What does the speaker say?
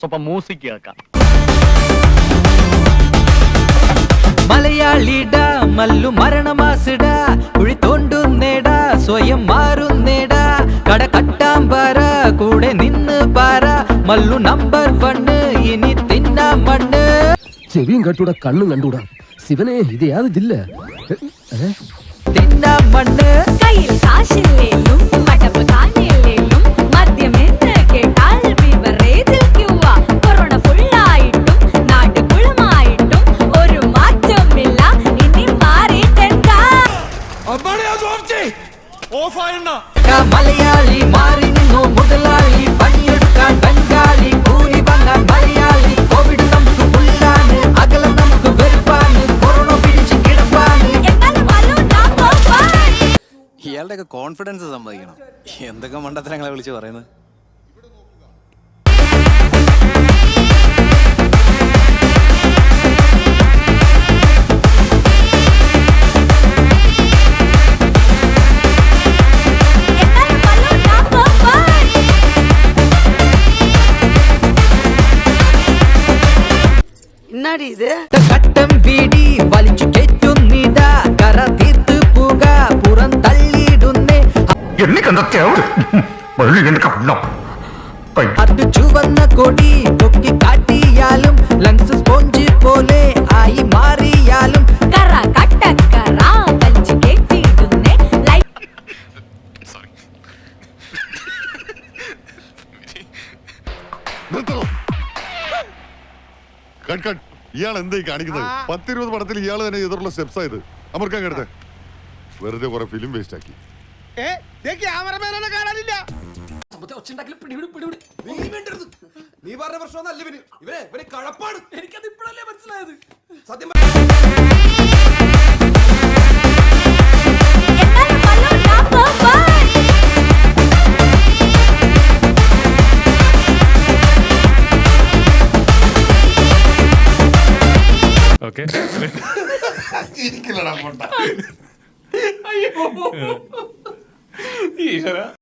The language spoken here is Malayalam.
സ്വപ്പം മ്യൂസിക് കേൾക്കാം. മലയാളിടാ മല്ലു മരണമാസിടാ കുഴി തോണ്ടുന്നേടാ സ്വയം മാറുന്നേടാ കട കട്ടാമ്പാറ കൂടെ നിന്ന് പാറ മല്ലു നമ്പർ 1 ഇനി തിന്നാ മണ്ണ്. ചെവിയും കട്ടൂടാ കണ്ണും കണ്ടൂടാ ശിവനെ ഇത് യാത് ജില്ല തിന്നാ മണ്ണ്. കയ്യിൽ കാശില്ലേലും മടപ്പ് കാഞ്ഞില്ലേലും മദ്യമെന്ന് കേട്ടാൽ ബിവറേജിൽ ക്യൂവാ. കൊറോണ ഫുള്ളായിട്ടും നാട് കുളമായിട്ടും ഒരു മാറ്റമില്ല ഇനി മാറിയിട്ടെന്താ. മലയാളി മാറി നിന്നു മുതലാളി പണിയെടുക്കാൻ ബംഗാളി കൂലി വാങ്ങാൻ മലയാളി. കോവിഡ് നമുക്ക് പുല്ലാണ് അകലം നമുക്ക് വെറുപ്പാണ് കൊറോണ പിടിച്ച് കിടപ്പാണ്. എന്നാലും മല്ലു number 1. ഇയാളുടെയൊക്കെ കോൺഫിഡൻസ് സമ്മതിക്കണം. എന്തൊക്കെ മണ്ടത്തരങ്ങളെ വിളിച്ച് പറയുന്നത്. എന്നാലും മല്ലു number 1. എന്നാടി ഇത് കട്ടം വീടി വലിച്ചു കെറ്റുന്നിടാ കറ തീർത്ത് പുക പുറം തള്ളിയിടുന്നേ. അത് ചുവന്ന കൊടി പൊക്കി കാട്ടിയാലും ലങ്സ് സ്പോഞ്ച് പോലെ ആയി മാറിയാലും കറ കട്ടക്കറ വലിച്ചു കേട്ടിടുന്നേ ലൈഫ്. ഇയാൾ എന്തായി കാണിക്കുന്നത്? 10-20 പടത്തിൽ ഇയാൾ തന്നെ എതിർള്ള സ്റ്റെപ്സ് ആയത് അമർക്കാൻ കിടത്തെ വെറുതെ കുറെ ഫിലിം വേസ്റ്റ് ആക്കി. നീ പറഞ്ഞ പ്രശ്നമൊന്നല്ല ഇവനെ കഴപ്പാണ്. എനിക്കത് ഇപ്പോഴല്ലേ മനസ്സിലായത്. സത്യം എന്നാലും മല്ലു number 1. ഓക്കെ ഇരിക്കില്ലടാ പൊട്ട. ഈശ്വര